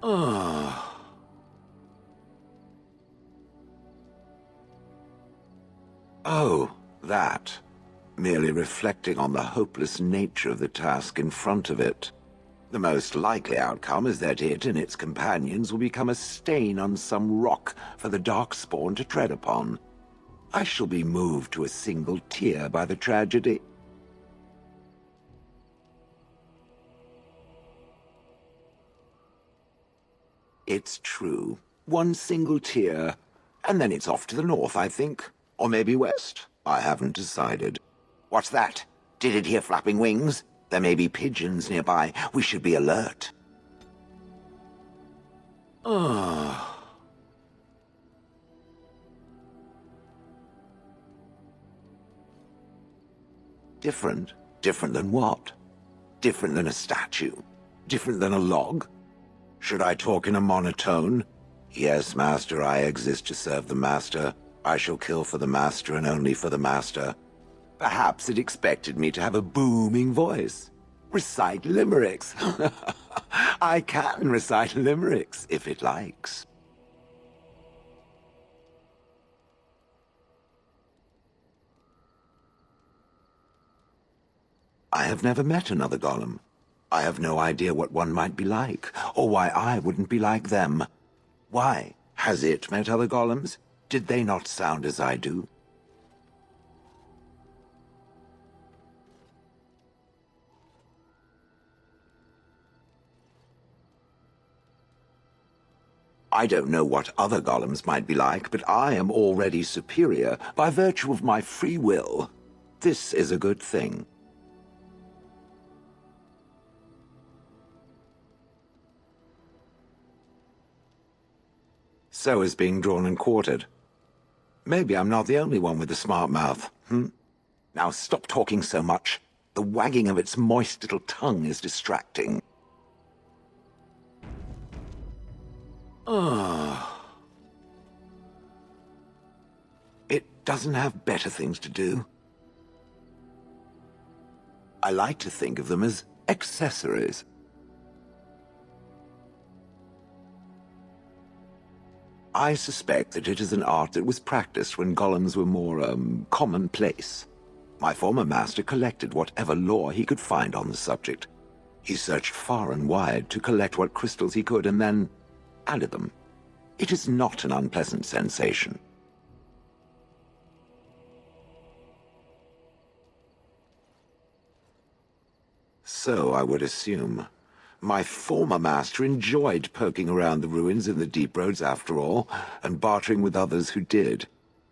Ah. Oh, that. Merely reflecting on the hopeless nature of the task in front of it. The most likely outcome is that it and its companions will become a stain on some rock for the Darkspawn to tread upon. I shall be moved to a single tear by the tragedy. It's true. One single tear, and then it's off to the north, I think. Or maybe west. I haven't decided. What's that? Did it hear flapping wings? There may be pigeons nearby. We should be alert. Ah. Different? Different than what? Different than a statue? Different than a log? Should I talk in a monotone? Yes, Master, I exist to serve the Master. I shall kill for the Master and only for the Master. Perhaps it expected me to have a booming voice. Recite limericks. I can recite limericks, if it likes. I have never met another golem. I have no idea what one might be like, or why I wouldn't be like them. Why? Has it met other golems? Did they not sound as I do? I don't know what other golems might be like, but I am already superior by virtue of my free will. This is a good thing. So is being drawn and quartered. Maybe I'm not the only one with a smart mouth, Now stop talking so much. The wagging of its moist little tongue is distracting. It doesn't have better things to do. I like to think of them as accessories. I suspect that it is an art that was practiced when golems were more, commonplace. My former master collected whatever lore he could find on the subject. He searched far and wide to collect what crystals he could and then added them. It is not an unpleasant sensation. So I would assume. My former master enjoyed poking around the ruins in the deep roads after all, and bartering with others who did.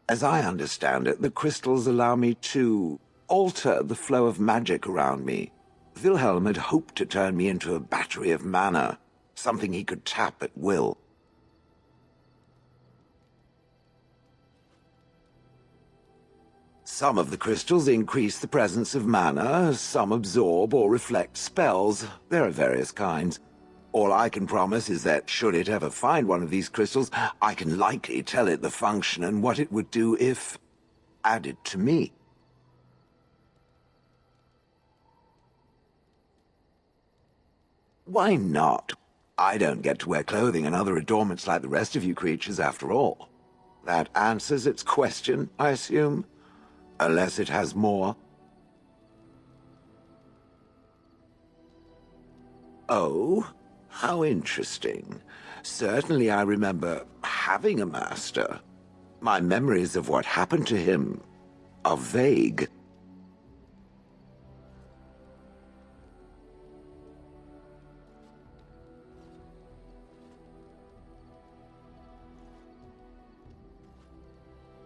As I understand it, the crystals allow me to alter the flow of magic around me. Wilhelm had hoped to turn me into a battery of mana, something he could tap at will. Some of the crystals increase the presence of mana, some absorb or reflect spells. There are various kinds. All I can promise is that should it ever find one of these crystals, I can likely tell it the function and what it would do if added to me. Why not? I don't get to wear clothing and other adornments like the rest of you creatures after all. That answers its question, I assume? Unless it has more. Oh, how interesting. Certainly I remember having a master. My memories of what happened to him are vague.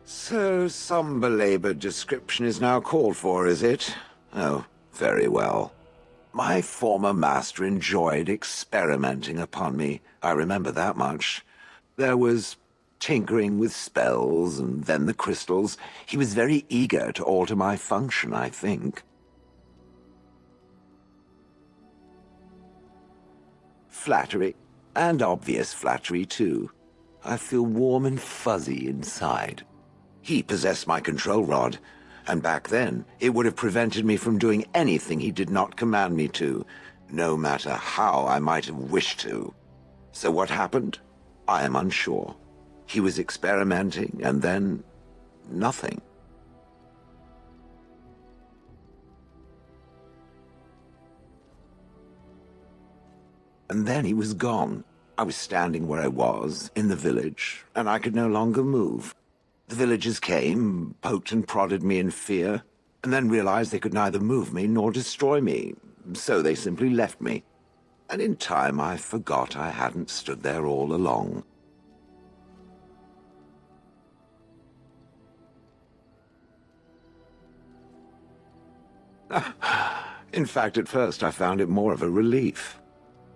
So some belabored description is now called for, is it? Oh, very well. My former master enjoyed experimenting upon me. I remember that much. There was tinkering with spells, and then the crystals. He was very eager to alter my function, I think. Flattery, and obvious flattery, too. I feel warm and fuzzy inside. He possessed my control rod, and back then, it would have prevented me from doing anything he did not command me to, no matter how I might have wished to. So what happened? I am unsure. He was experimenting, and then nothing. And then he was gone. I was standing where I was, in the village, and I could no longer move. The villagers came, poked and prodded me in fear, and then realized they could neither move me nor destroy me, so they simply left me. And in time I forgot I hadn't stood there all along. In fact, at first I found it more of a relief.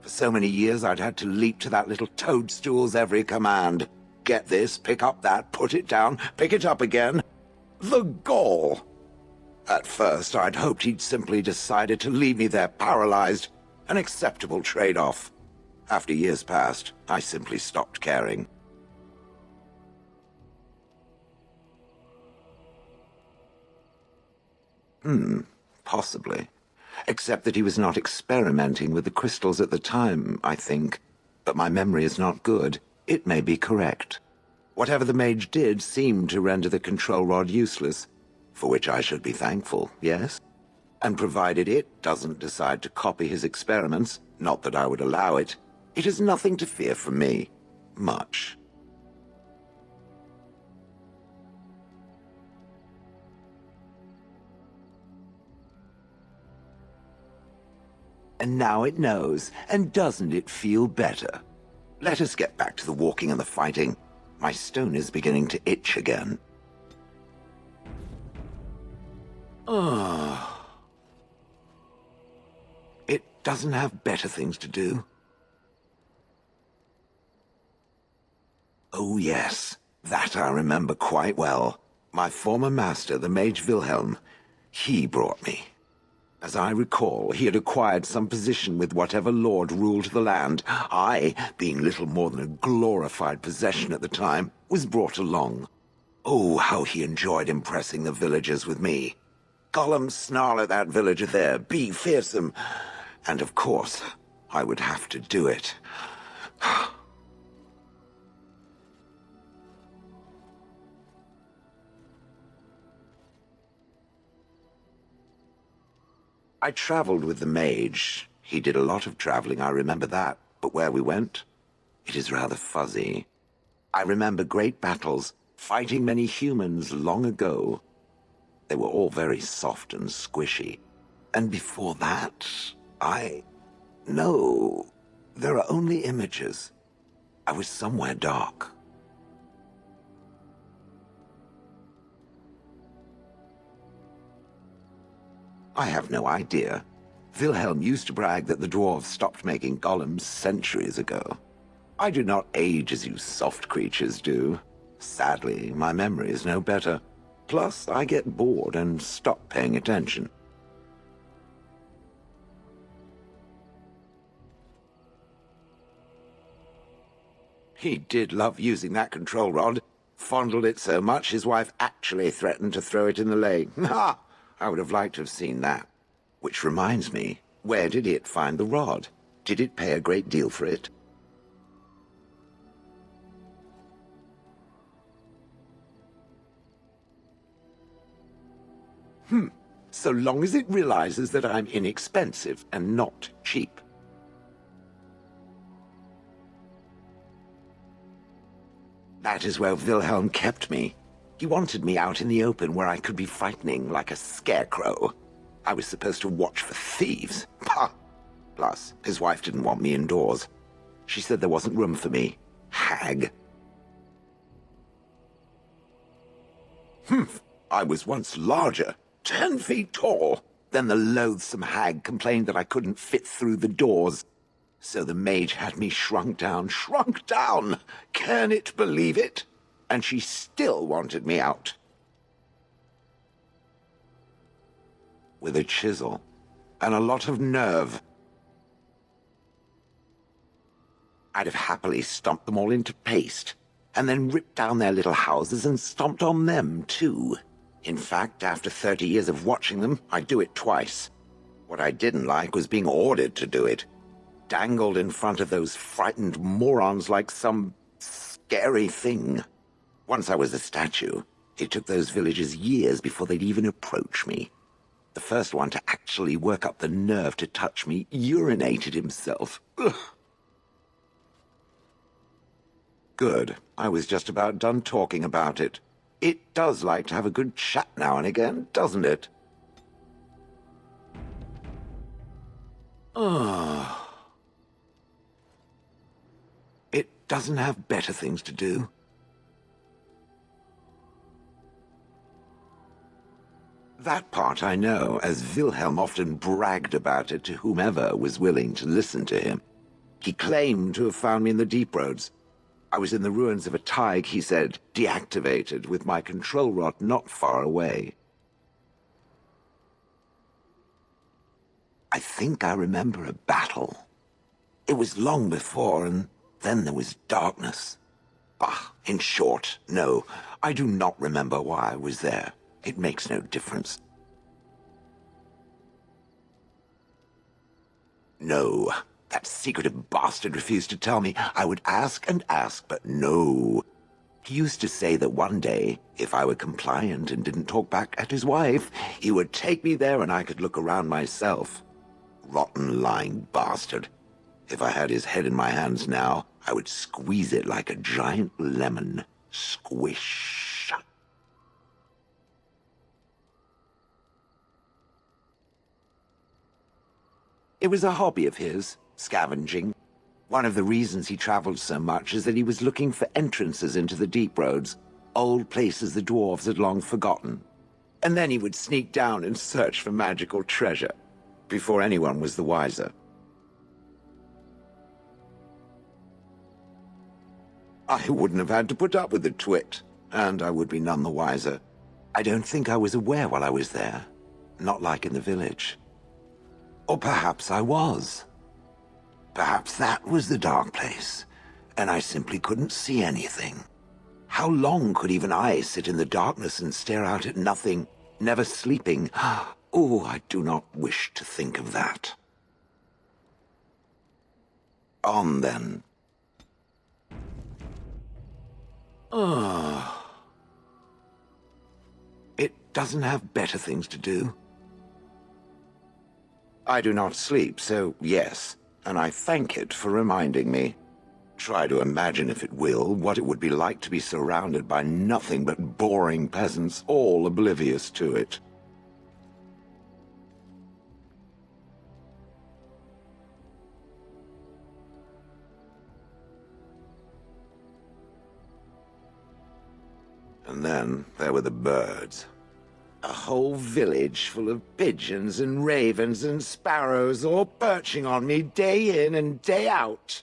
For so many years I'd had to leap to that little toadstool's every command. Get this, pick up that, put it down, pick it up again. The gall! At first I'd hoped he'd simply decided to leave me there paralyzed, an acceptable trade-off. After years passed, I simply stopped caring. Possibly. Except that he was not experimenting with the crystals at the time, I think. But my memory is not good. It may be correct. Whatever the mage did seemed to render the control rod useless, for which I should be thankful, yes? And provided it doesn't decide to copy his experiments, not that I would allow it, it is nothing to fear from me. Much. And now it knows, and doesn't it feel better? Let us get back to the walking and the fighting. My stone is beginning to itch again. It doesn't have better things to do. Oh yes, that I remember quite well. My former master, the mage Wilhelm, he brought me. As I recall, he had acquired some position with whatever lord ruled the land. I, being little more than a glorified possession at the time, was brought along. Oh, how he enjoyed impressing the villagers with me. Gollum snarl at that villager there, be fearsome. And of course, I would have to do it. I traveled with the mage. He did a lot of traveling, I remember that. But where we went, it is rather fuzzy. I remember great battles, fighting many humans long ago. They were all very soft and squishy. And before that, No, there are only images. I was somewhere dark. I have no idea. Wilhelm used to brag that the dwarves stopped making golems centuries ago. I do not age as you soft creatures do. Sadly, my memory is no better. Plus, I get bored and stop paying attention. He did love using that control rod. Fondled it so much his wife actually threatened to throw it in the lake. Ha! I would have liked to have seen that. Which reminds me, where did it find the rod? Did it pay a great deal for it? So long as it realizes that I'm inexpensive and not cheap. That is where Wilhelm kept me. He wanted me out in the open where I could be frightening like a scarecrow. I was supposed to watch for thieves. Pah! Plus, his wife didn't want me indoors. She said there wasn't room for me. Hag. I was once larger, 10 feet tall. Then the loathsome hag complained that I couldn't fit through the doors. So the mage had me shrunk down. Can it believe it? And she still wanted me out. With a chisel and a lot of nerve. I'd have happily stomped them all into paste, and then ripped down their little houses and stomped on them, too. In fact, after 30 years of watching them, I'd do it twice. What I didn't like was being ordered to do it. dangled in front of those frightened morons like some scary thing. Once I was a statue, it took those villagers years before they'd even approach me. The first one to actually work up the nerve to touch me urinated himself. Ugh. Good. I was just about done talking about it. It does like to have a good chat now and again, doesn't it? It doesn't have better things to do. That part I know, as Wilhelm often bragged about it to whomever was willing to listen to him. He claimed to have found me in the deep roads. I was in the ruins of a Tig, he said, deactivated, with my control rod not far away. I think I remember a battle. It was long before, and then there was darkness. Bah, in short, no, I do not remember why I was there. It makes no difference. No, that secretive bastard refused to tell me. I would ask and ask, but no. He used to say that one day, if I were compliant and didn't talk back at his wife, he would take me there and I could look around myself. Rotten, lying bastard. If I had his head in my hands now, I would squeeze it like a giant lemon. Squish. It was a hobby of his, scavenging. One of the reasons he traveled so much is that he was looking for entrances into the deep roads, old places the dwarves had long forgotten. And then he would sneak down and search for magical treasure, before anyone was the wiser. I wouldn't have had to put up with the twit, and I would be none the wiser. I don't think I was aware while I was there, not like in the village. Or perhaps I was. Perhaps that was the dark place, and I simply couldn't see anything. How long could even I sit in the darkness and stare out at nothing, never sleeping? Oh, I do not wish to think of that. On then. It doesn't have better things to do. I do not sleep, so yes, and I thank it for reminding me. Try to imagine, if it will, what it would be like to be surrounded by nothing but boring peasants, all oblivious to it. And then there were the birds. A whole village full of pigeons and ravens and sparrows all perching on me day in and day out.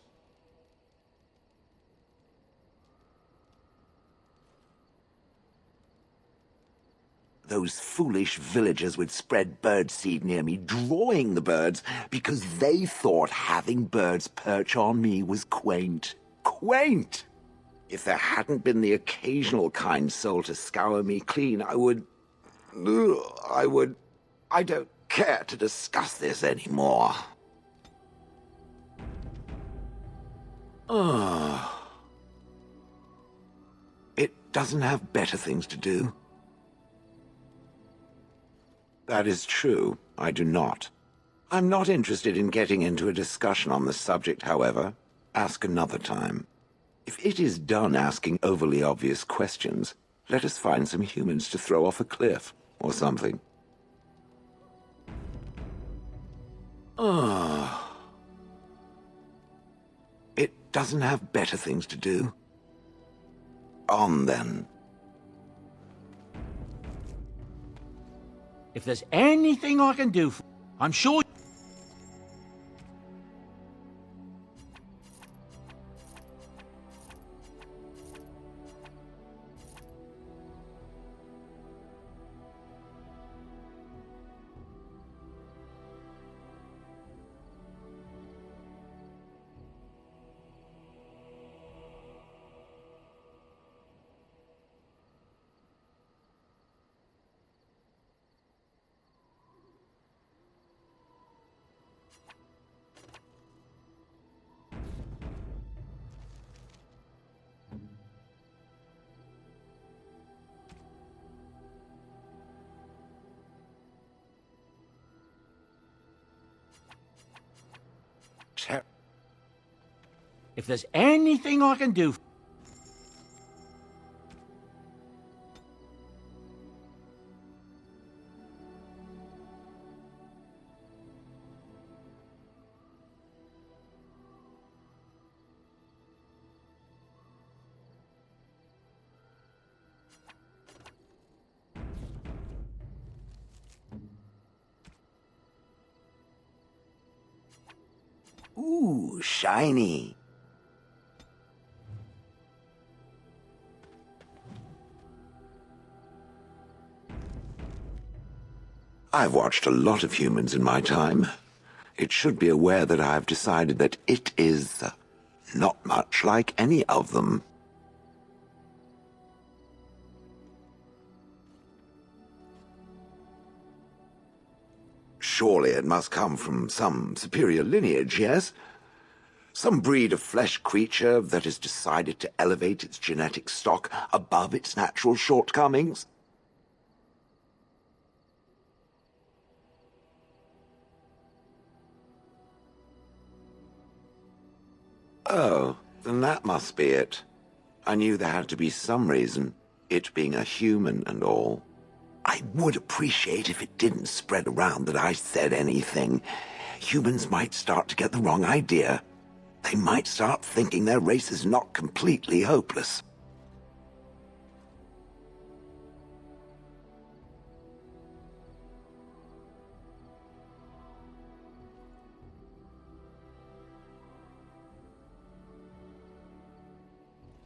Those foolish villagers would spread birdseed near me, drawing the birds, because they thought having birds perch on me was quaint. Quaint! If there hadn't been the occasional kind soul to scour me clean, I don't care to discuss this anymore. It doesn't have better things to do. That is true. I do not. I'm not interested in getting into a discussion on the subject, however. Ask another time. If it is done asking overly obvious questions, let us find some humans to throw off a cliff, or something. It doesn't have better things to do. On, then. If there's anything I can do, I'm sure... If there's anything I can do... Ooh, shiny. I've watched a lot of humans in my time. It should be aware that I've decided that it is not much like any of them. Surely it must come from some superior lineage, yes? Some breed of flesh creature that has decided to elevate its genetic stock above its natural shortcomings? Oh, then that must be it. I knew there had to be some reason, it being a human and all. I would appreciate if it didn't spread around that I said anything. Humans might start to get the wrong idea. They might start thinking their race is not completely hopeless.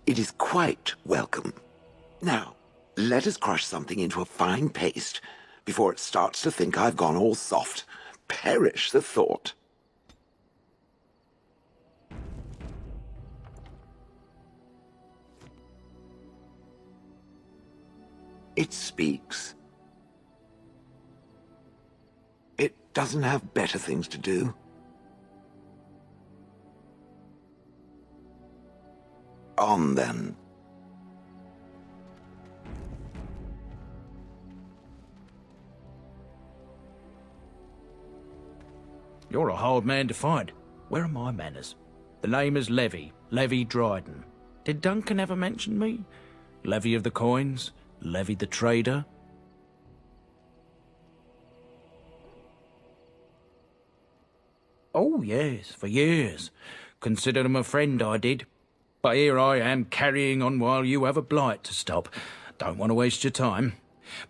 It is quite welcome. Now, let us crush something into a fine paste before it starts to think I've gone all soft. Perish the thought. It speaks. It doesn't have better things to do. On then. You're a hard man to find. Where are my manners? The name is Levy Dryden. Did Duncan ever mention me? Levy of the coins? Levy the trader? Oh, yes, for years. Considered him a friend, I did. But here I am carrying on while you have a blight to stop. Don't want to waste your time.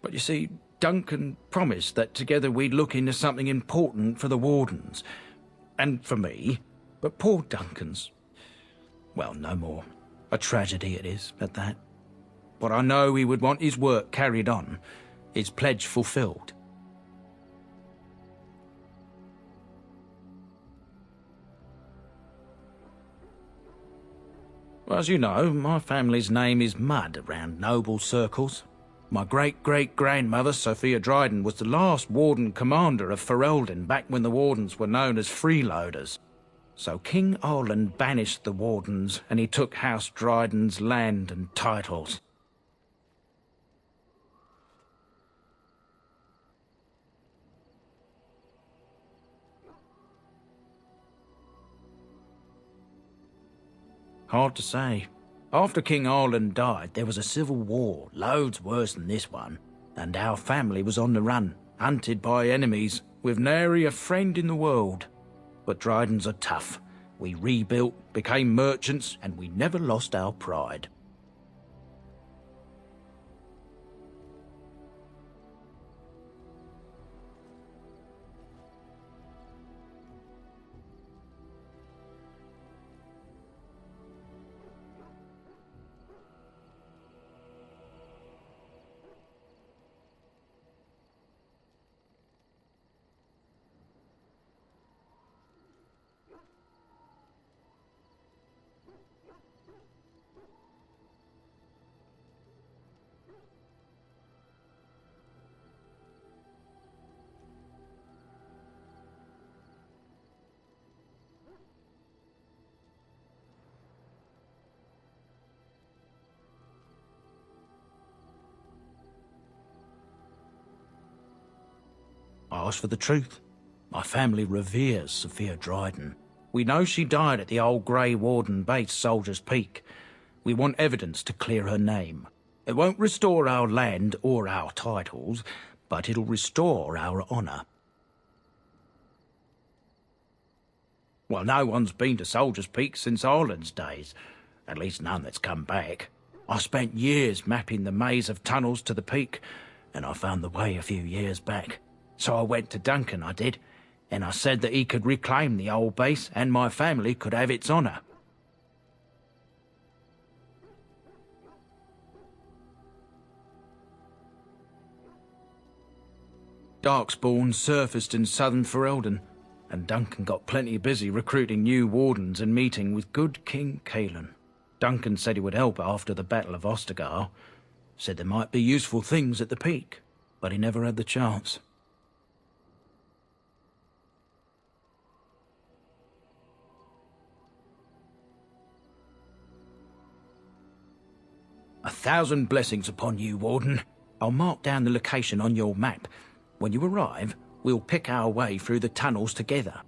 But you see, Duncan promised that together we'd look into something important for the Wardens. And for me. But poor Duncan's... well, no more. A tragedy it is, at that. But I know he would want his work carried on. His pledge fulfilled. Well, as you know, my family's name is mud around noble circles. My great-great-grandmother, Sophia Dryden, was the last Warden Commander of Ferelden back when the Wardens were known as freeloaders. So King Arland banished the Wardens, and he took House Dryden's land and titles. Hard to say. After King Arland died, there was a civil war, loads worse than this one, and our family was on the run, hunted by enemies, with nary a friend in the world. But Drydens are tough. We rebuilt, became merchants, and we never lost our pride. I asked for the truth. My family reveres Sophia Dryden. We know she died at the old Grey Warden base, Soldier's Peak. We want evidence to clear her name. It won't restore our land or our titles, but it'll restore our honour. Well, no one's been to Soldier's Peak since Ireland's days. At least none that's come back. I spent years mapping the maze of tunnels to the peak, and I found the way a few years back. So I went to Duncan, I did, and I said that he could reclaim the old base and my family could have its honour. Darkspawn surfaced in southern Ferelden, and Duncan got plenty busy recruiting new wardens and meeting with good King Caelan. Duncan said he would help after the Battle of Ostagar. Said there might be useful things at the peak, but he never had the chance. A thousand blessings upon you, Warden. I'll mark down the location on your map. When you arrive, we'll pick our way through the tunnels together.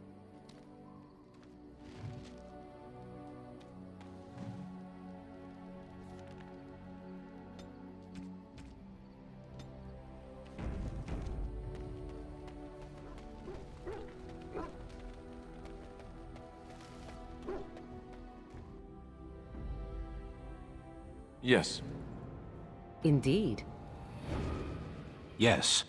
Yes. Indeed. Yes.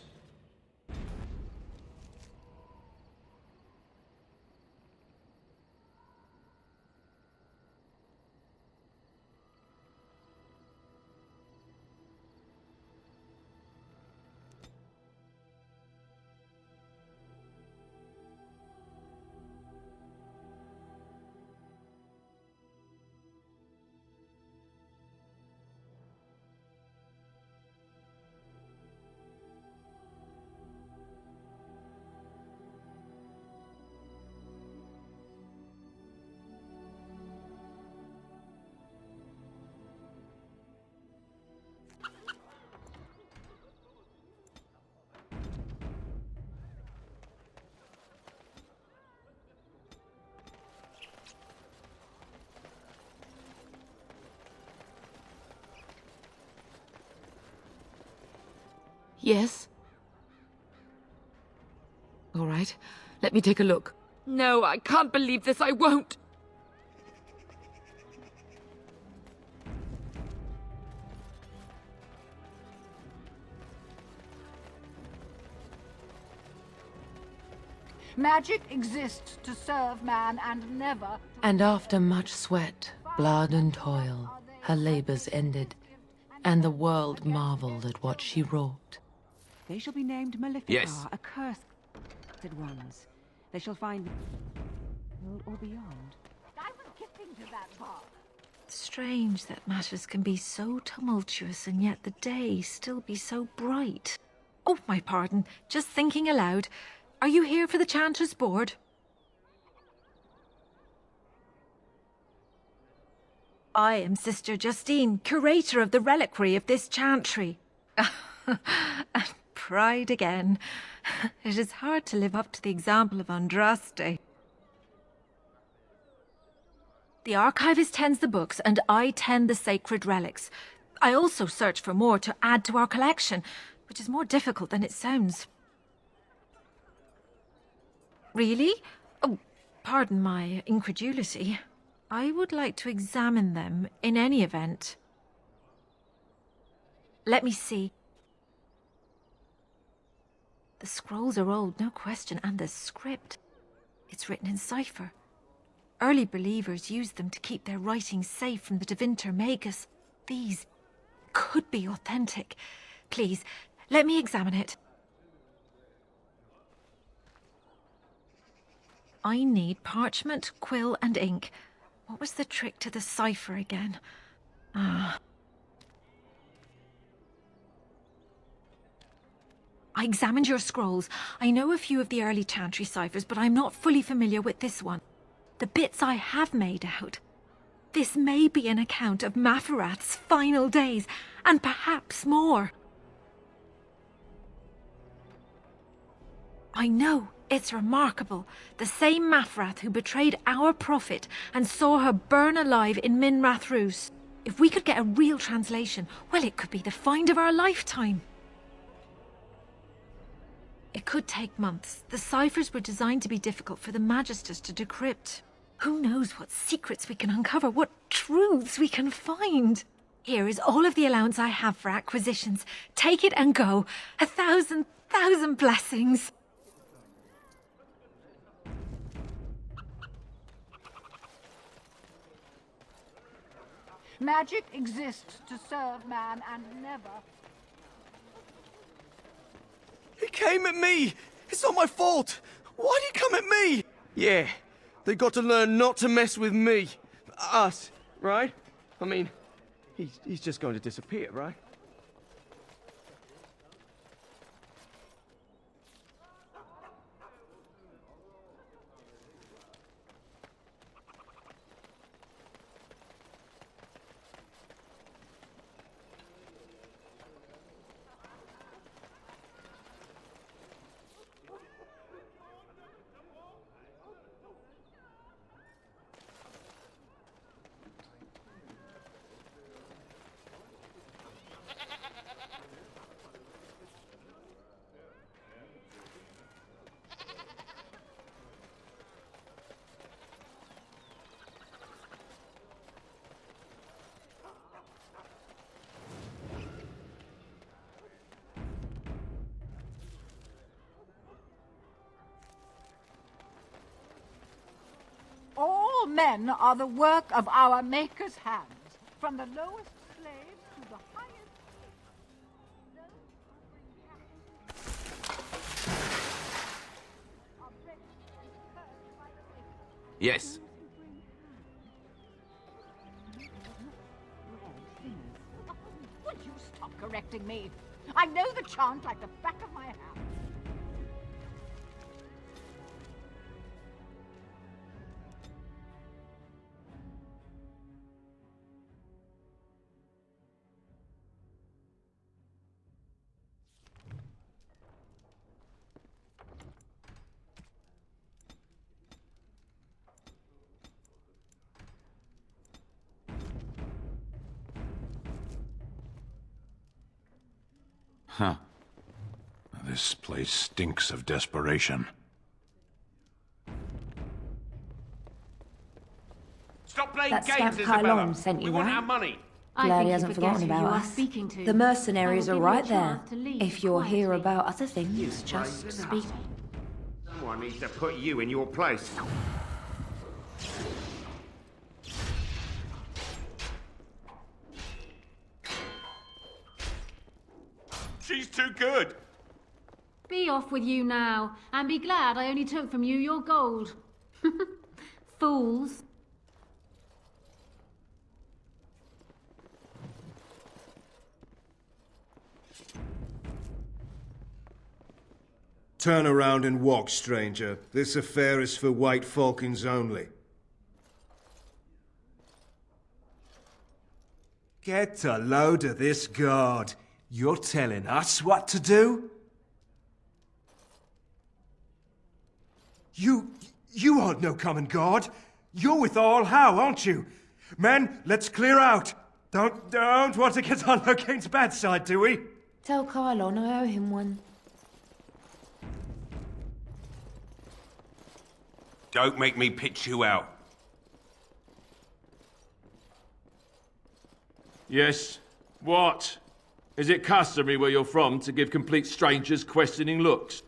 Yes? All right, let me take a look. No, I can't believe this, I won't! Magic exists to serve man and never... And after much sweat, blood and toil, her labors ended, and the world marveled at what she wrought. They shall be named Maleficar, Yes. accursed ones. They shall find world or beyond. I was gifting to that bar. Strange that matters can be so tumultuous and yet the day still be so bright. Oh, my pardon, just thinking aloud. Are you here for the Chanters' Board? I am Sister Justine, curator of the reliquary of this chantry. And pride again. It is hard to live up to the example of Andraste. The archivist tends the books, and I tend the sacred relics. I also search for more to add to our collection, which is more difficult than it sounds. Really? Oh, pardon my incredulity. I would like to examine them in any event. Let me see. The scrolls are old, no question, and the script. It's written in cipher. Early believers used them to keep their writings safe from the Devinter Magus. These could be authentic. Please, let me examine it. I need parchment, quill, and ink. What was the trick to the cipher again? I examined your scrolls. I know a few of the early Chantry ciphers, but I'm not fully familiar with this one. The bits I have made out. This may be an account of Maferath's final days, and perhaps more. I know It's remarkable. The same Mafrath who betrayed our prophet and saw her burn alive in Minrath Rus. If we could get a real translation, well, it could be the find of our lifetime. It could take months. The ciphers were designed to be difficult for the Magisters to decrypt. Who knows what secrets we can uncover, what truths we can find. Here is all of the allowance I have for acquisitions. Take it and go. 1,000 blessings. Magic exists to serve man and never... He came at me! It's not my fault! Why'd he come at me? Yeah, they got to learn not to mess with me. Us, right? I mean, he's just going to disappear, right? All men are the work of our Maker's hands, from the lowest slaves to the highest... Yes. Would you stop correcting me? I know the chant like the back of my hand. Huh. This place stinks of desperation. Stop playing That games, scamp Isabella. Kylon sent you, We want right? our money. Glad he hasn't forgotten about us. The mercenaries are right there. If you're here about other things, just speak. Someone needs to put you in your place. She's too good. Be off with you now, and be glad I only took from you your gold. Fools. Turn around and walk, stranger. This affair is for White Falcons only. Get a load of this guard. You're telling us what to do? You aren't no common guard. You're with All How, aren't you? Men, let's clear out. Don't want to get on Locane's bad side, do we? Tell Kylon I owe him one. Don't make me pitch you out. Yes. What? Is it customary where you're from to give complete strangers questioning looks?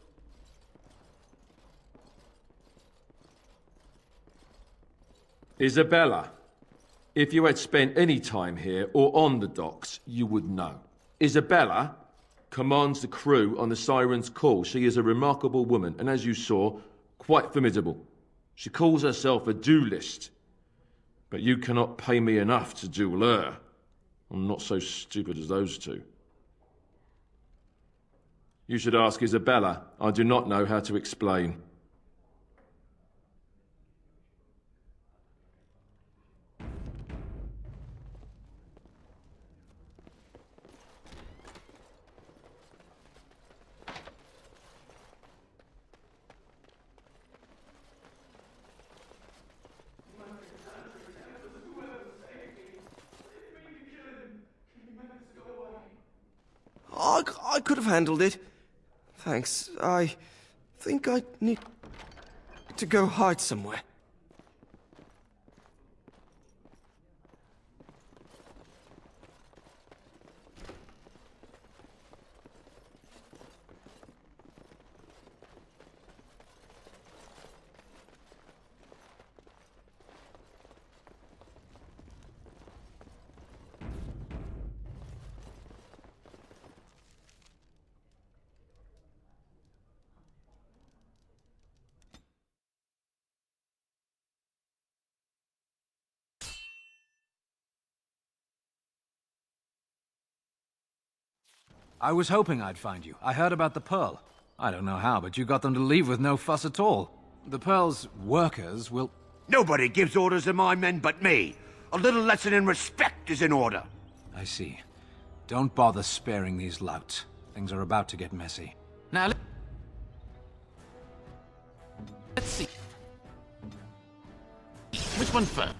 Isabella, if you had spent any time here or on the docks, you would know. Isabella commands the crew on the Siren's call. She is a remarkable woman, and as you saw, quite formidable. She calls herself a duelist, but you cannot pay me enough to duel her. I'm not so stupid as those two. You should ask Isabella. I do not know how to explain. could have handled it. Thanks. I think I need to go hide somewhere. I was hoping I'd find you. I heard about the Pearl. I don't know how, but you got them to leave with no fuss at all. The Pearl's workers will... Nobody gives orders to my men but me. A little lesson in respect is in order. I see. Don't bother sparing these louts. Things are about to get messy. Now, let's see. Which one first?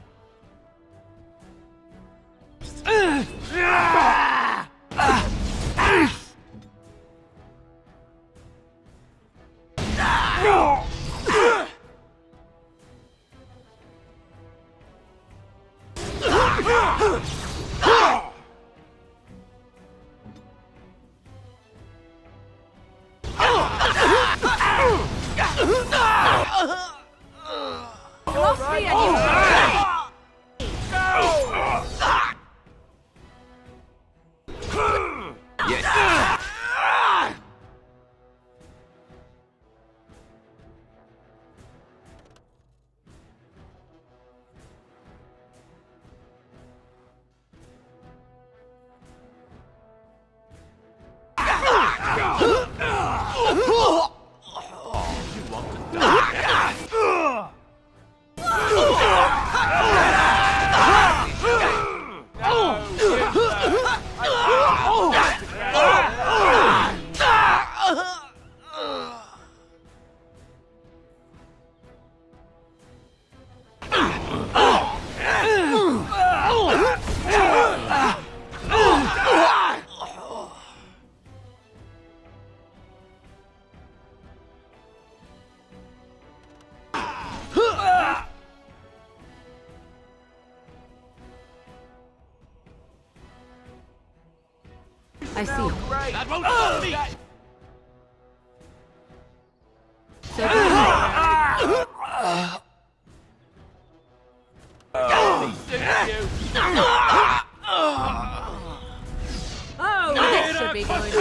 I see. That won't stop me! So oh, this should be good.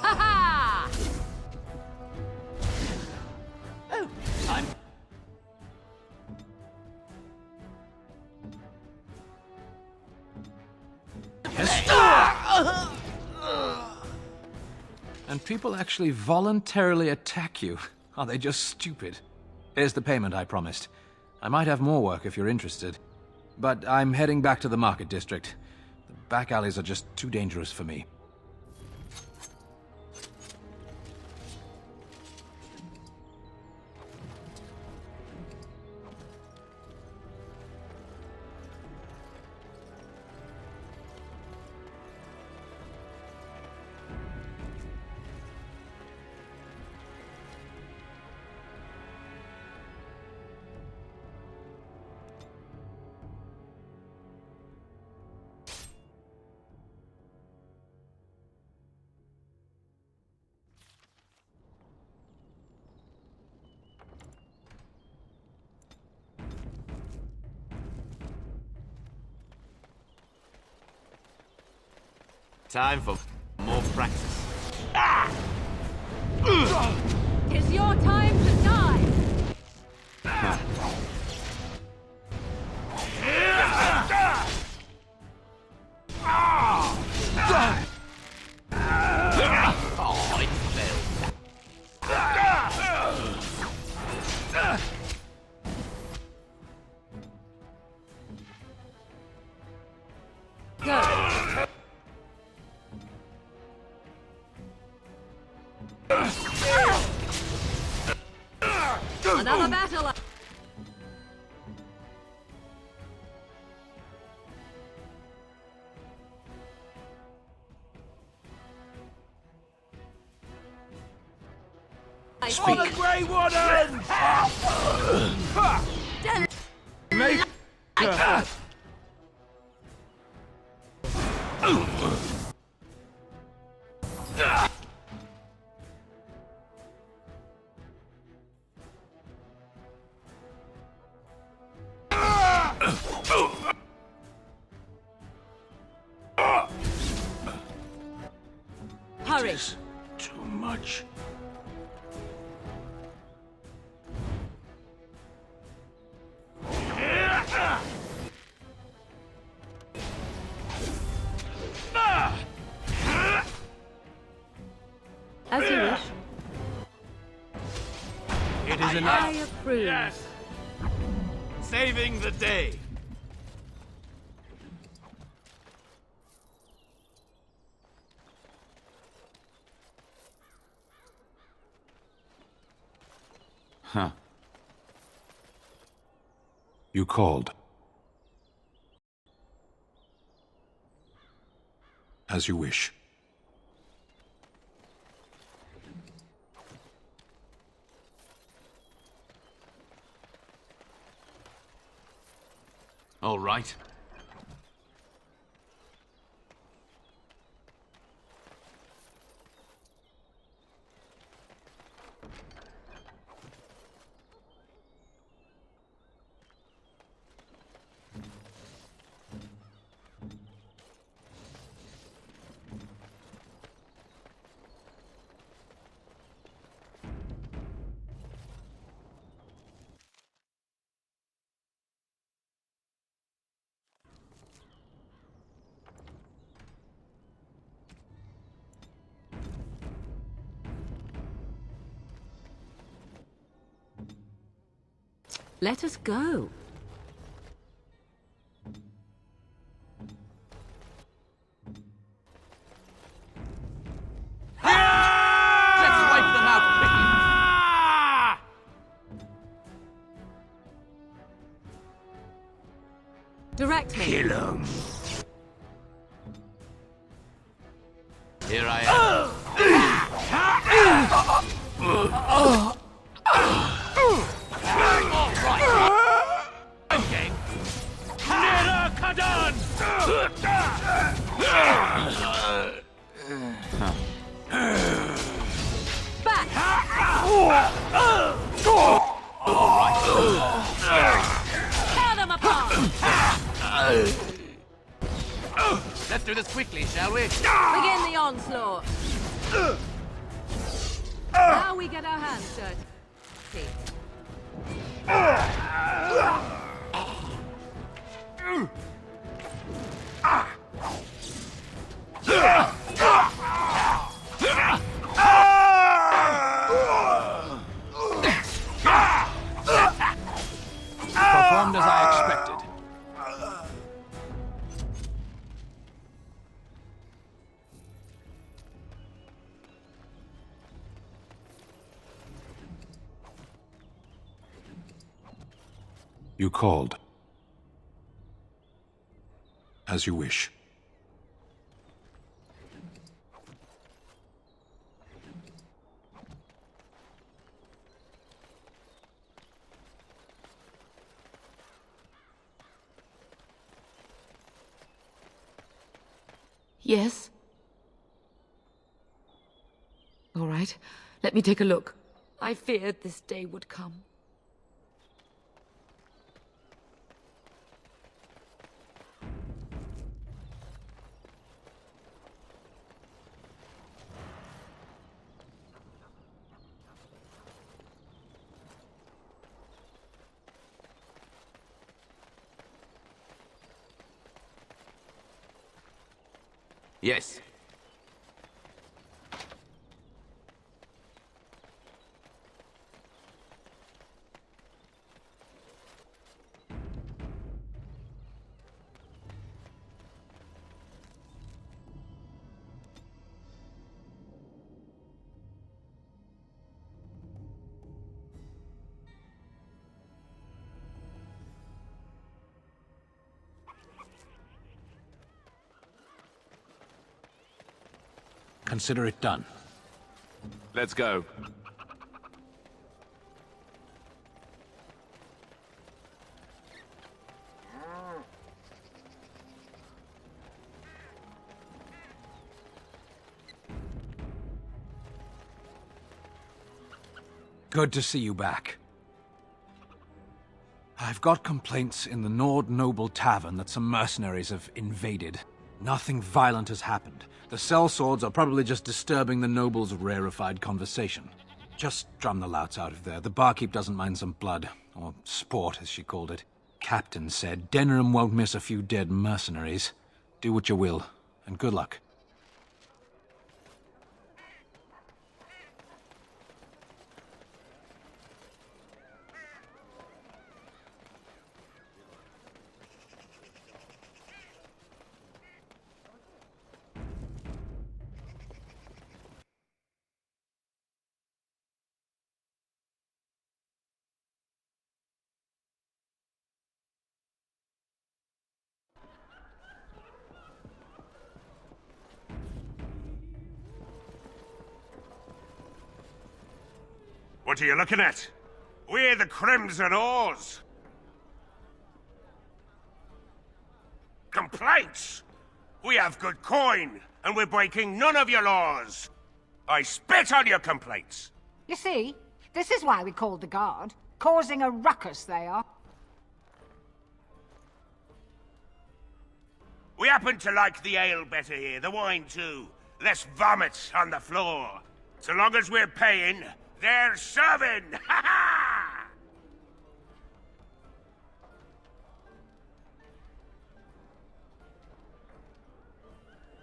Ha-ha! Oh, I'm... And people actually voluntarily attack you. Are they just stupid? Here's the payment I promised. I might have more work if you're interested. But I'm heading back to the market district. The back alleys are just too dangerous for me. Time for more practice. It's your time to die! Oh, it failed. Go! For the Grey Wardens! Make Hurry. Too much. As you wish. It is enough. I approve. Yes. Saving the day. Huh. You called. As you wish. All right. Let us go. Let's wipe them out quickly. Direct me. Kill 'em. Here I am. Tear them apart. Let's do this quickly, shall we? Begin the onslaught. Now we get our hands dirty. Performed as I expected. You called. As you wish. Yes? All right. Let me take a look. I feared this day would come. Yes. Consider it done. Let's go. Good to see you back. I've got complaints in the Nord Noble Tavern that some mercenaries have invaded. Nothing violent has happened. The sellswords are probably just disturbing the noble's rarefied conversation. Just drum the louts out of there. The barkeep doesn't mind some blood. Or sport, as she called it. Captain said Denham won't miss a few dead mercenaries. Do what you will, and good luck. What are you looking at? We're the Crimson Oars. Complaints? We have good coin, and we're breaking none of your laws. I spit on your complaints. You see, this is why we called the guard. Causing a ruckus, they are. We happen to like the ale better here, the wine too. Less vomit on the floor. So long as we're paying, they're serving! Ha ha!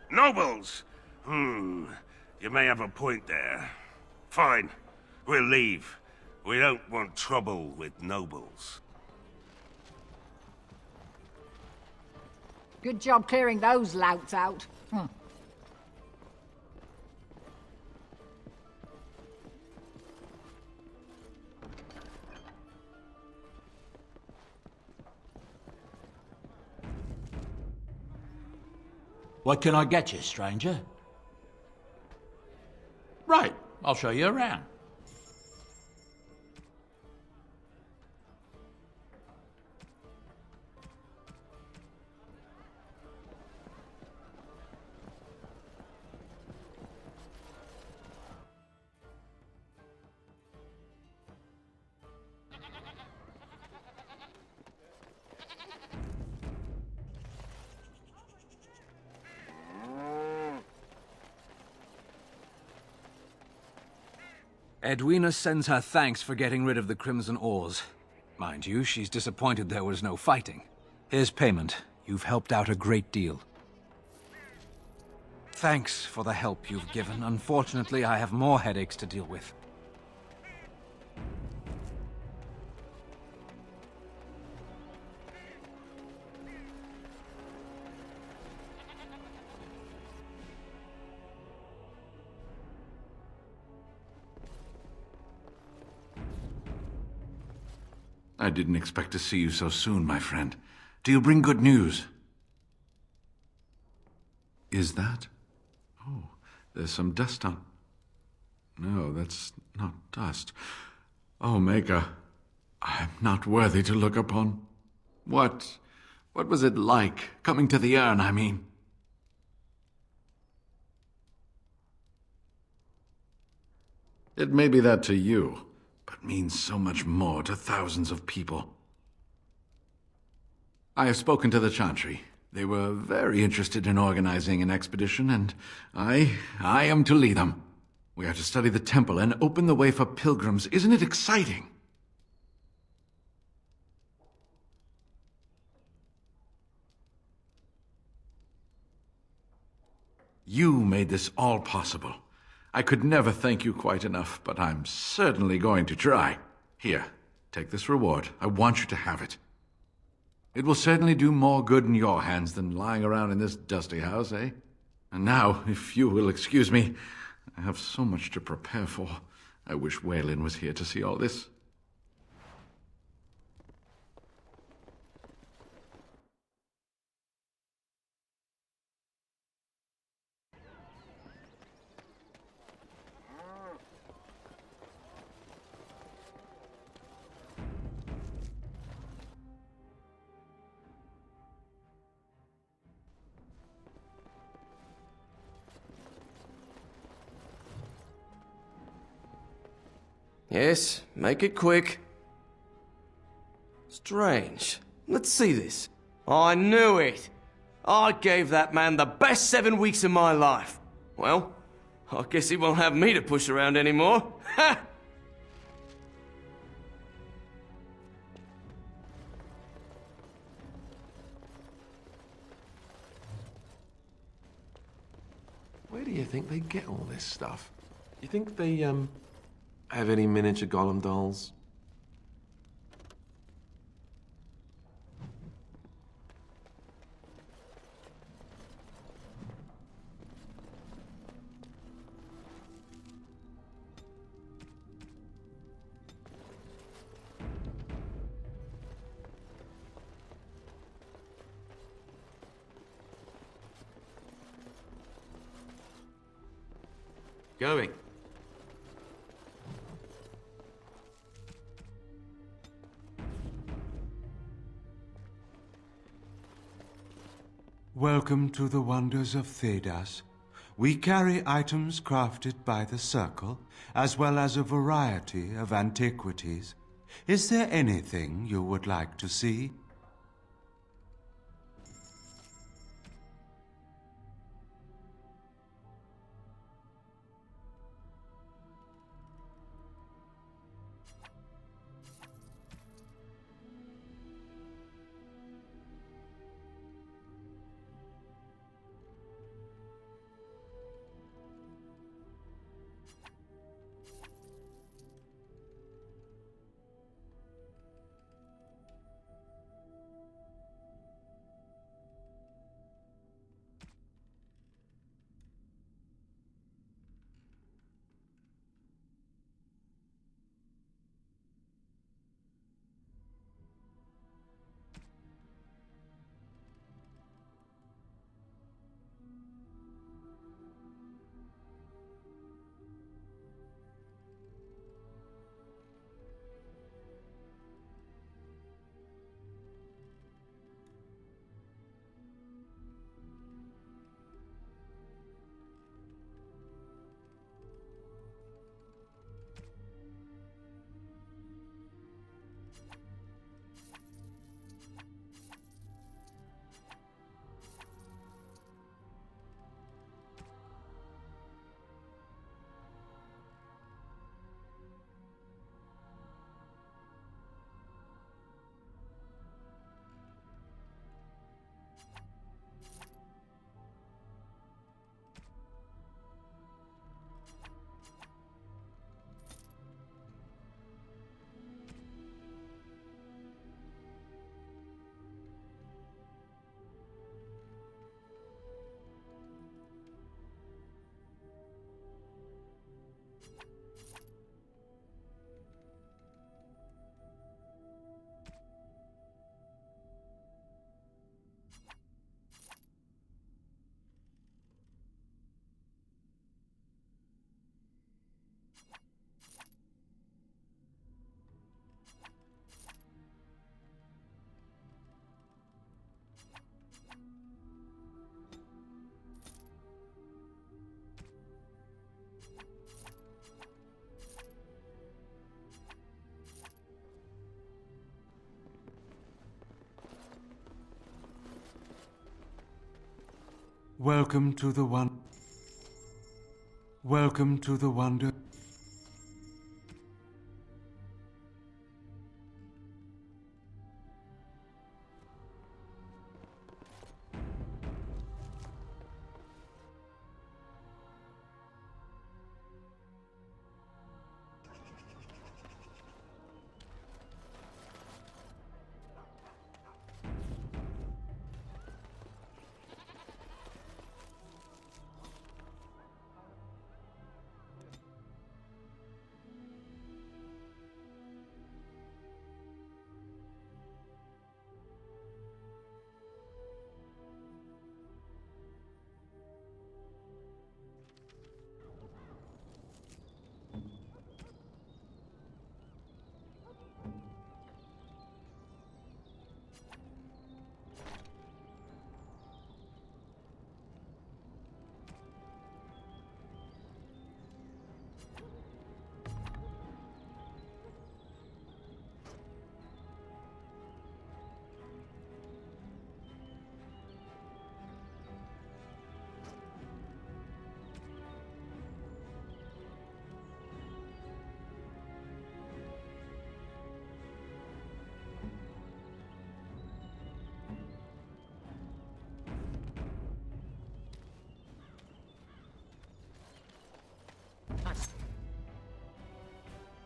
Nobles? You may have a point there. Fine. We'll leave. We don't want trouble with nobles. Good job clearing those louts out. What can I get you, stranger? Right, I'll show you around. Edwina sends her thanks for getting rid of the Crimson Oars. Mind you, she's disappointed there was no fighting. Here's payment. You've helped out a great deal. Thanks for the help you've given. Unfortunately, I have more headaches to deal with. I didn't expect to see you so soon, my friend. Do you bring good news? Is that? Oh, there's some dust on... No, that's not dust. Oh, Maker, I'm not worthy to look upon. What was it like, coming to the urn, I mean? It may be that to you, but means so much more to thousands of people. I have spoken to the Chantry. They were very interested in organizing an expedition, and I am to lead them. We are to study the temple and open the way for pilgrims. Isn't it exciting? You made this all possible. I could never thank you quite enough, but I'm certainly going to try. Here, take this reward. I want you to have it. It will certainly do more good in your hands than lying around in this dusty house, eh? And now, if you will excuse me, I have so much to prepare for. I wish Waylon was here to see all this. Yes, make it quick. Strange. Let's see this. I knew it! I gave that man the best 7 weeks of my life. Well, I guess he won't have me to push around anymore. Ha! Where do you think they get all this stuff? You think they, have any miniature golem dolls? Going. Welcome to the wonders of Thedas. We carry items crafted by the Circle, as well as a variety of antiquities. Is there anything you would like to see? Welcome to the wonder.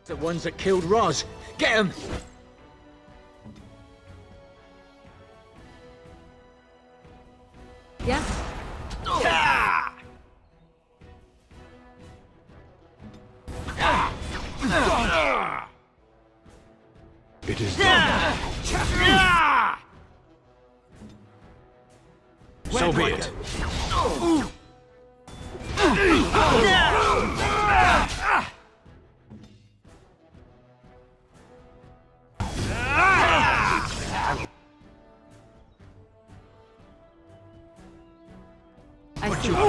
The ones that killed Roz. Get him! Yeah? It is done. So be it. I see.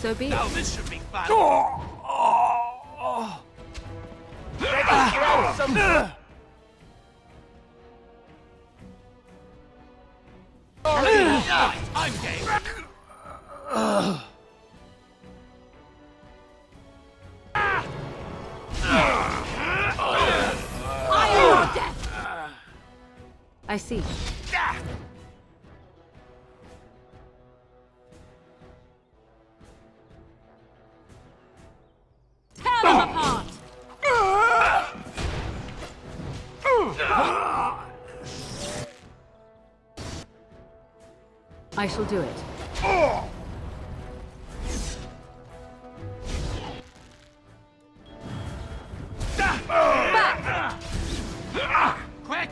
So be it. Now this should be fun. I'm game. I see. Tear them apart! I shall do it. Back! Quick!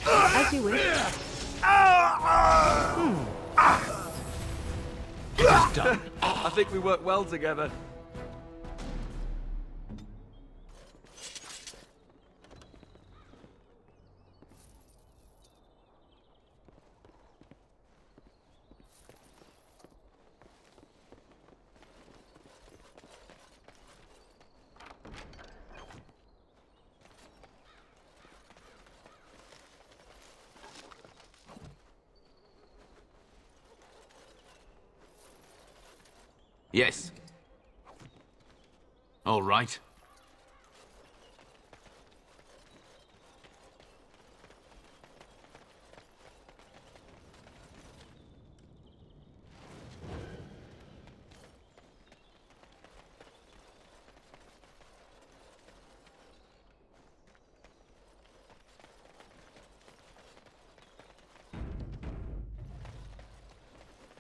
As you wish. Done. I think we work well together. Yes. All right.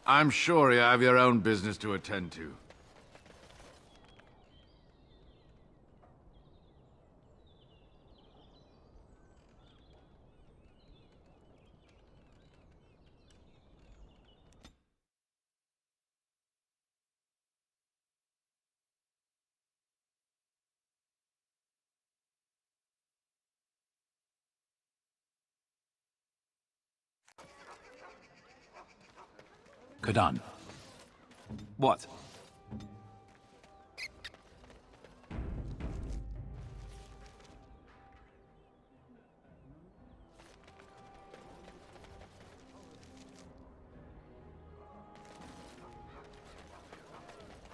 I'm sure you have your own business to attend to. Kadan. What?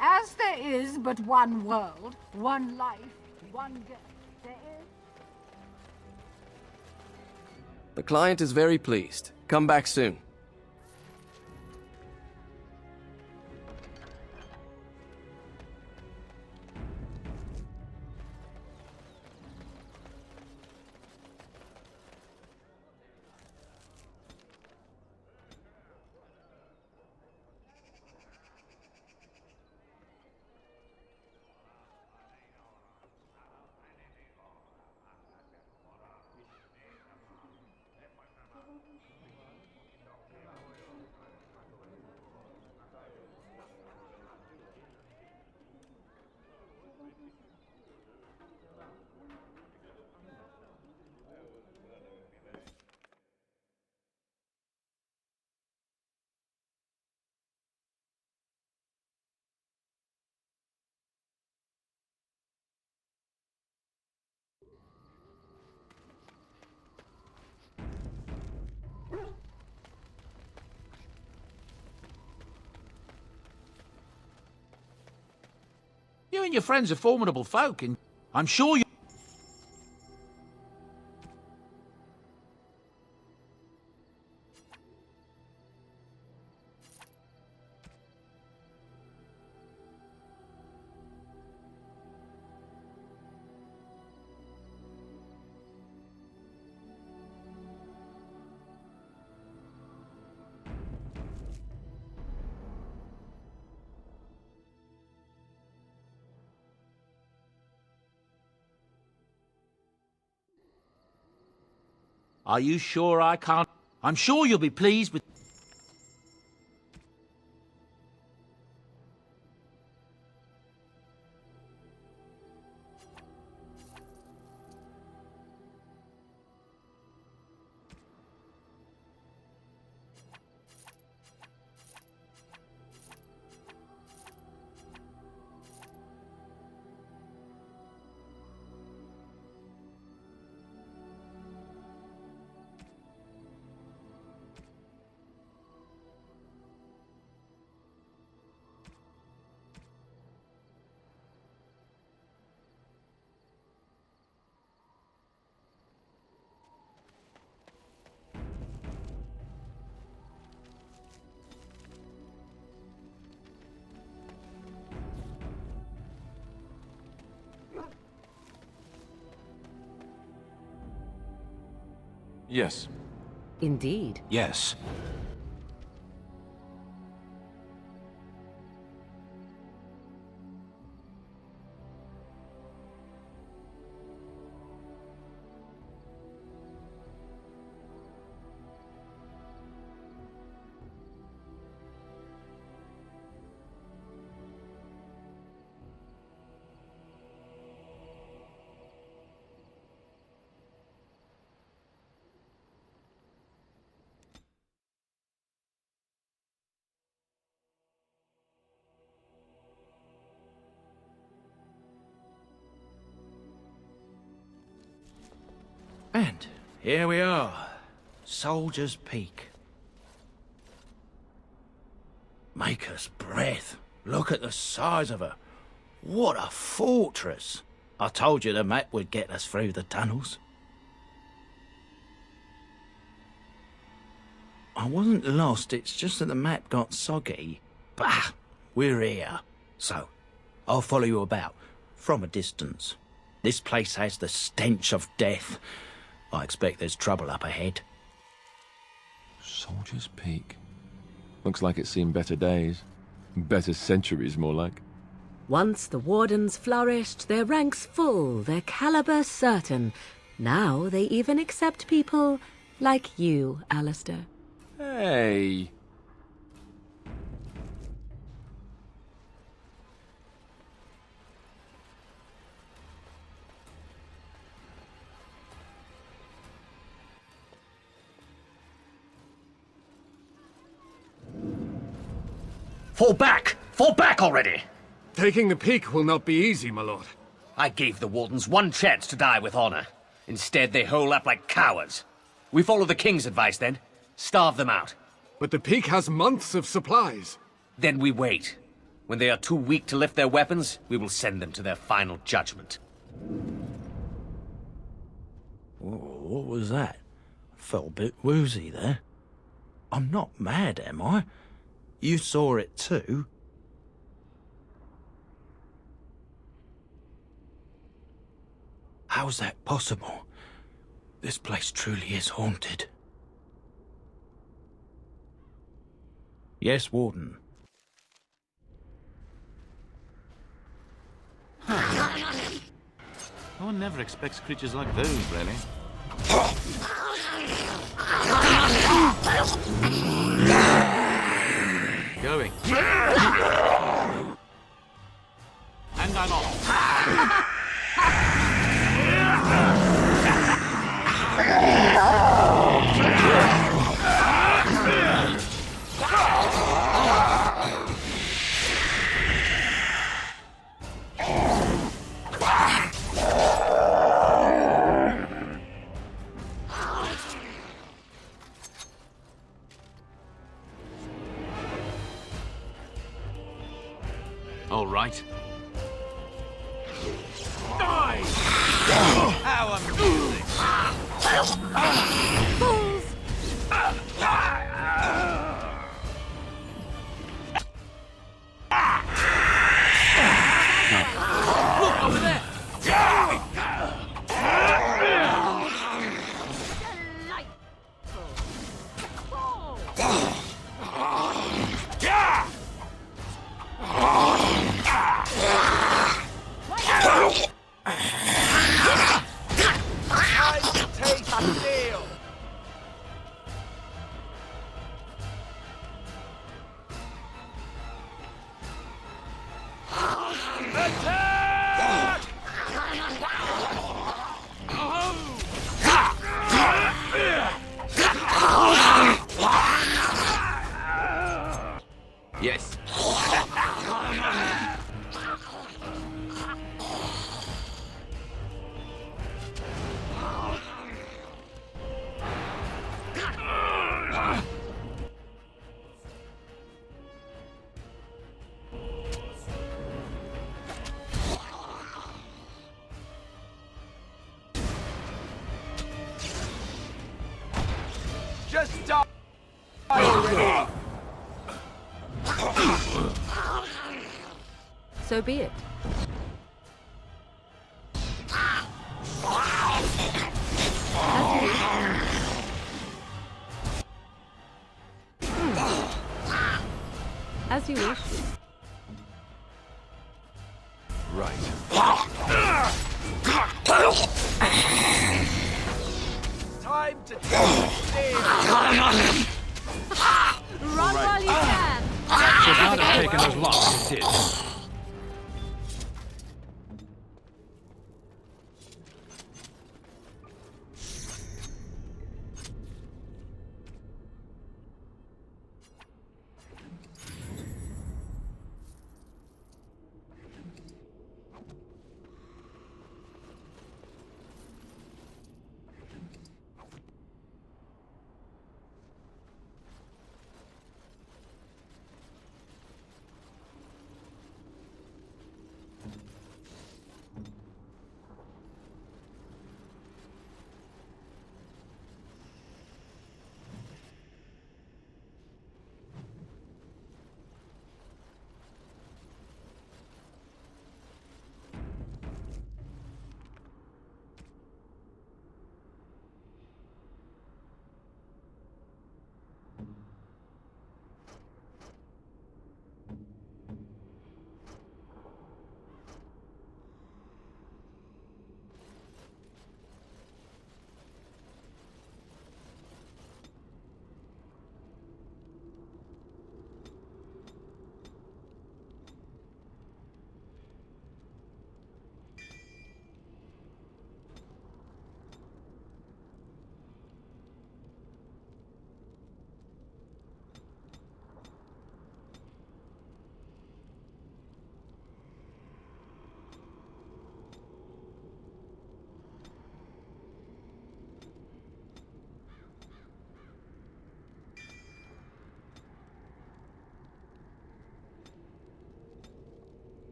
As there is but one world, one life, one death, there is... The client is very pleased. Come back soon. You and your friends are formidable folk, and I'm sure you... Are you sure I can't? I'm sure you'll be pleased with... Yes. Indeed. Yes. And here we are. Soldier's Peak. Maker's breath. Look at the size of her. What a fortress. I told you the map would get us through the tunnels. I wasn't lost, it's just that the map got soggy. Bah, we're here. So, I'll follow you about, from a distance. This place has the stench of death. I expect there's trouble up ahead. Soldier's Peak. Looks like it's seen better days. Better centuries, more like. Once the wardens flourished, their ranks full, their caliber certain. Now they even accept people like you, Alistair. Hey! Fall back! Fall back already! Taking the peak will not be easy, my lord. I gave the Wardens one chance to die with honor. Instead, they hole up like cowards. We follow the King's advice, then. Starve them out. But the peak has months of supplies. Then we wait. When they are too weak to lift their weapons, we will send them to their final judgment. What was that? I felt a bit woozy there. I'm not mad, am I? You saw it too? How's that possible? This place truly is haunted. Yes, Warden. No one never expects creatures like those, really. Going. And I'm off. So be it. As you wish. Right. Time to Run while you can! Should not have taken as long as it did.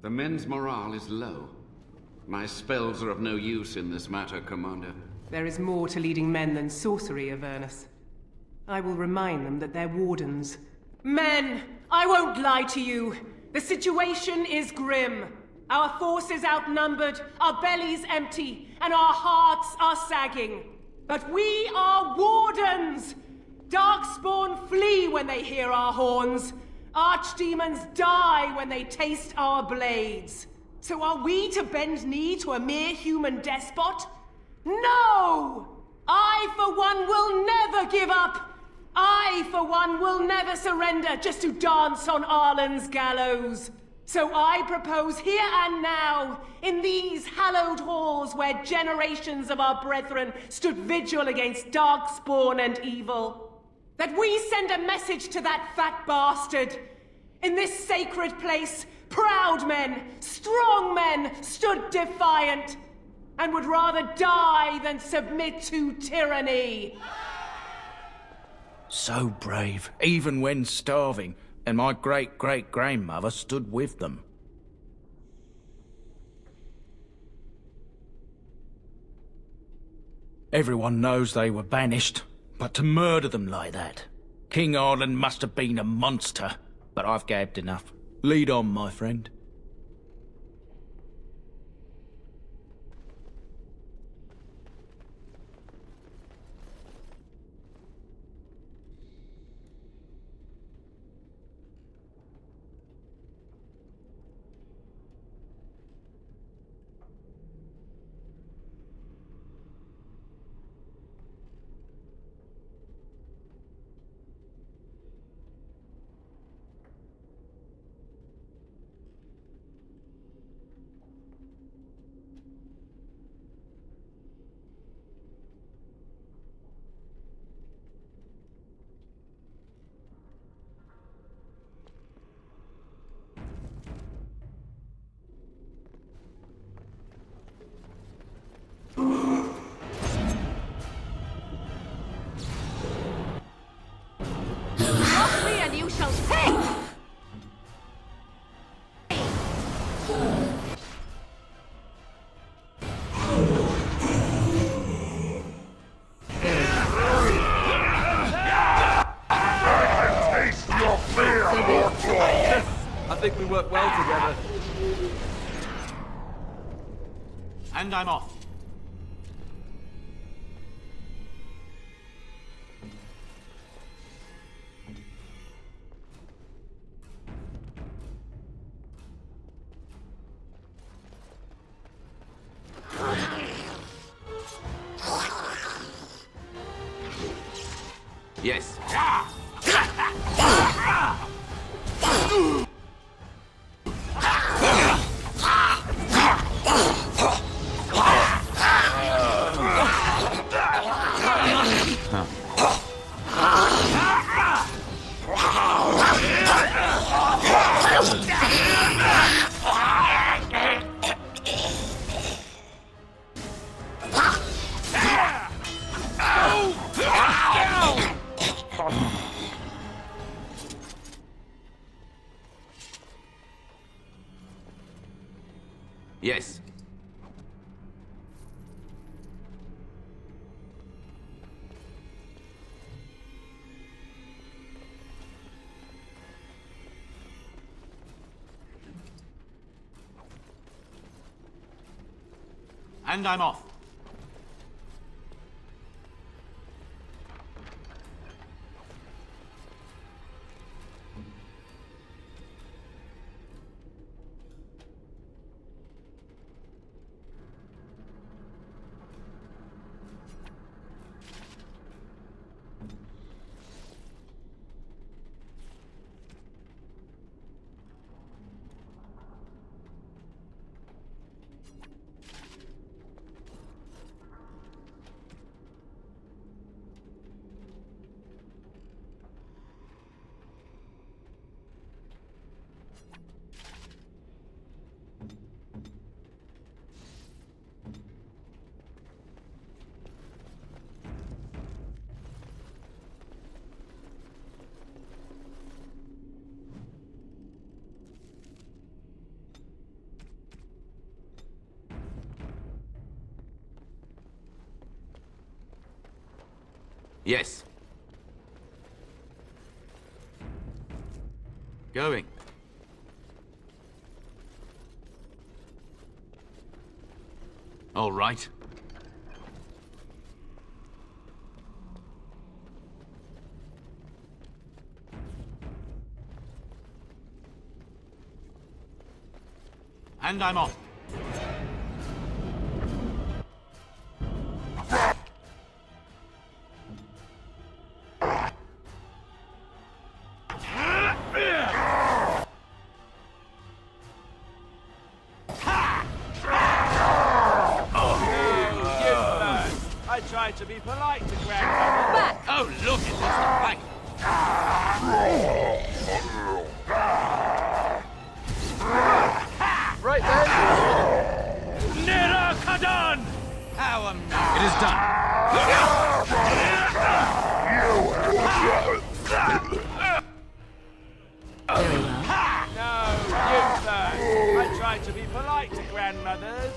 The men's morale is low. My spells are of no use in this matter, Commander. There is more to leading men than sorcery, Avernus. I will remind them that they're wardens. Men! I won't lie to you! The situation is grim. Our forces outnumbered, our bellies empty, and our hearts are sagging. But we are wardens! Darkspawn flee when they hear our horns. Archdemons die when they taste our blades. So are we to bend knee to a mere human despot? No! I, for one, will never give up! I, for one, will never surrender just to dance on Arlen's gallows. So I propose here and now, in these hallowed halls where generations of our brethren stood vigil against darkspawn and evil, that we send a message to that fat bastard. In this sacred place, proud men, strong men stood defiant, and would rather die than submit to tyranny. So brave, even when starving, and my great-great-grandmother stood with them. Everyone knows they were banished, but to murder them like that... King Arlen must have been a monster, but I've gabbed enough. Lead on, my friend. I think we work well together. And I'm off. Yes. Yes. And I'm off. Yes. Going. All right. And I'm off. To be polite to grandmother. Back! Oh, look, it is the fight. Right then. Nera Kadan! How It is done. Very well. No, you first. I try to be polite to grandmothers.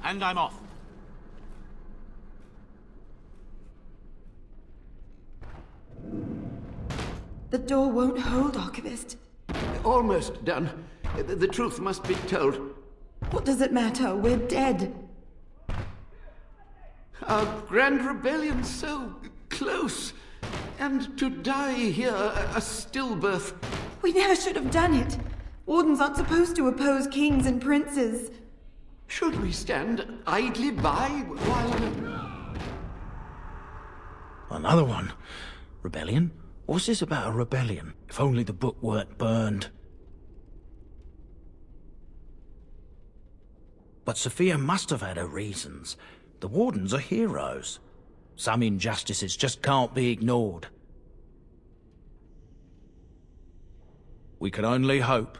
And I'm off. The door won't hold, Archivist. Almost done. The truth must be told. What does it matter? We're dead. Our grand rebellion so close. And to die here, a stillbirth. We never should have done it. Wardens aren't supposed to oppose kings and princes. Should we stand idly by while... Another one? Rebellion? What's this about a rebellion? If only the book weren't burned. But Sophia must have had her reasons. The Wardens are heroes. Some injustices just can't be ignored. We can only hope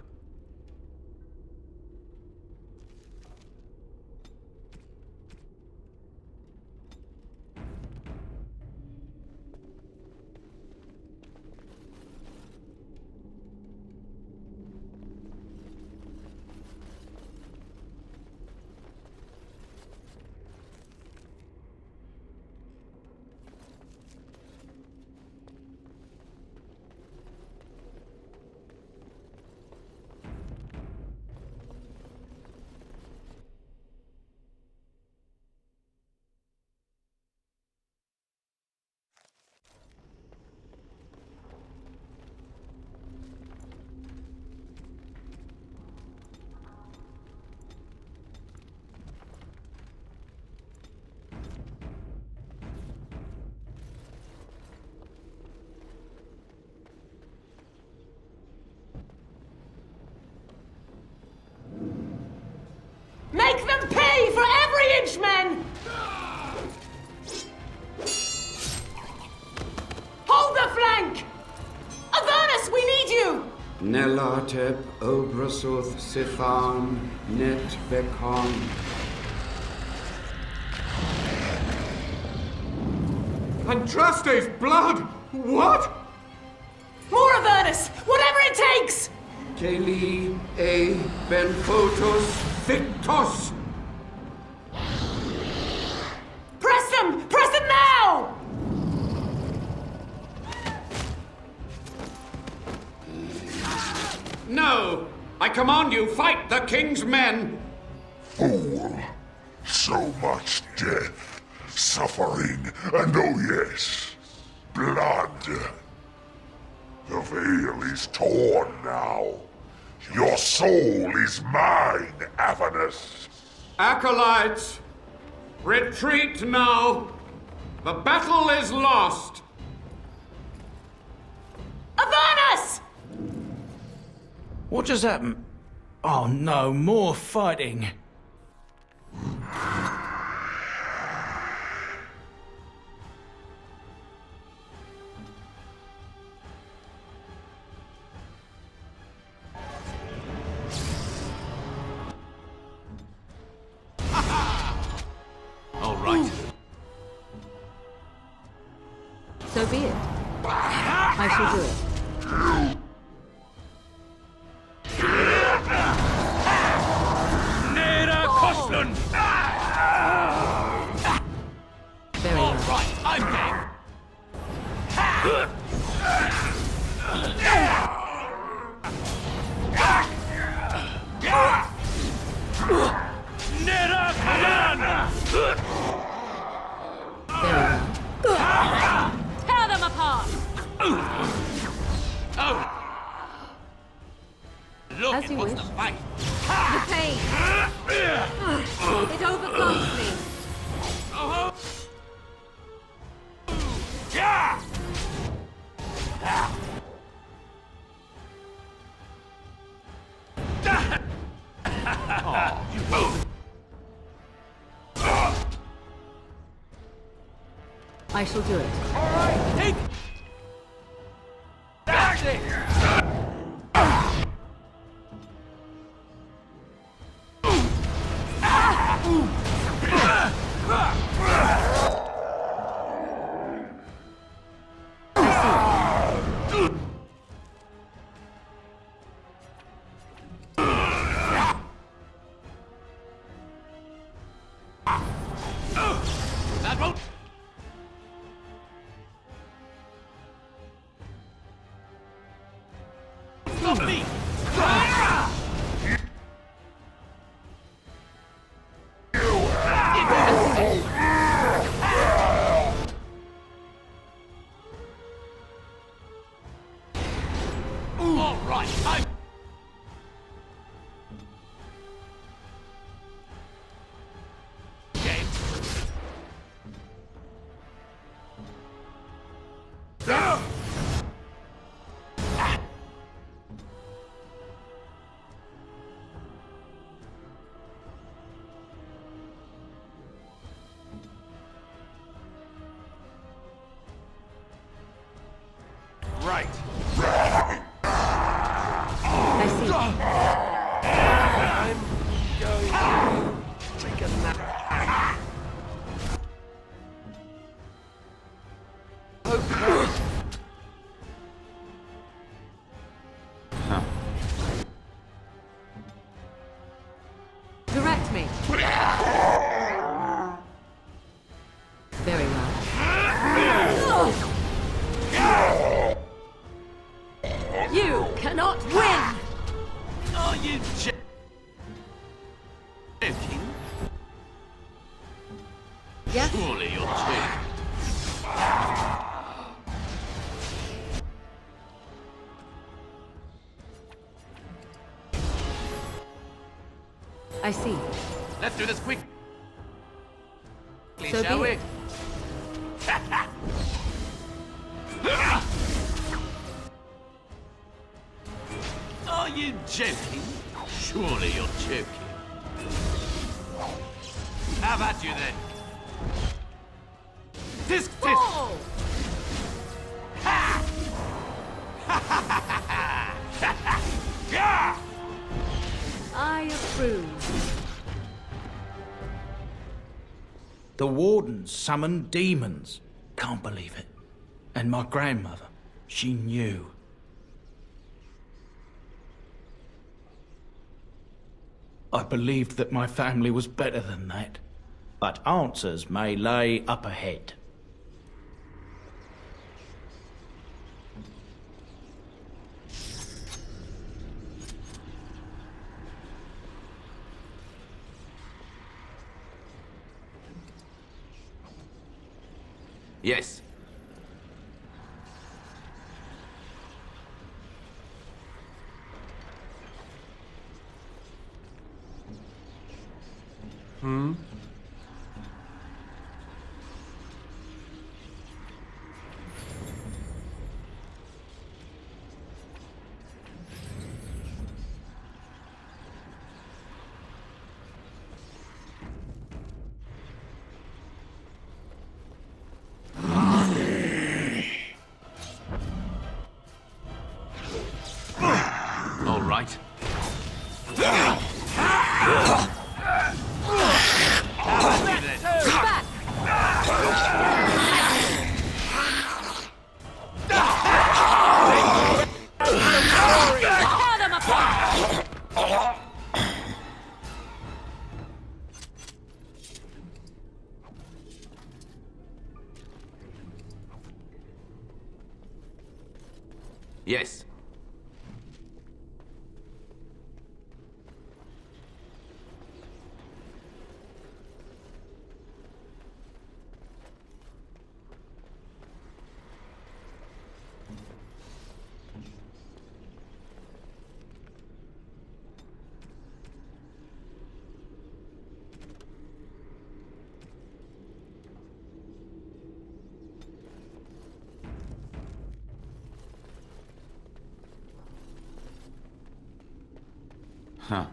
Nelatep Obrasoth Sifan Net Bekon. Andraste's blood! What? More of Ernest! Whatever it takes! Keli A Benfotos Victos! Press him! Press him now! No! I command you, fight the king's men! Fool! So much death, suffering, and oh yes, blood. The veil is torn now. Your soul is mine, Avernus. Acolytes, retreat now! The battle is lost! Avernus! What just happened? Oh no, more fighting. All right. So be it. I shall do it. Nera Kostlund! Very All well. right, I'm game. Nera Kayan! Very well. Tear them apart! Oh! Look, As it you wants wish. to fight. The pain. It overcomes me. I shall do it. Take! That's it! That won't... Stop me! All right, I'm... Game. Right. I see. I'm going to take a nap. Direct me. Very well. You cannot win! Are you joking? Yes? Surely you're joking. I see. Let's do this quick. So Shall be we? it. Are you joking? Surely you're joking. How about you then? Disc fist! Oh! Ha! Ha ha ha ha! I approve. The wardens summoned demons. Can't believe it. And my grandmother, she knew. I believed that my family was better than that. But answers may lay up ahead. Yes. All right. Yes. Huh.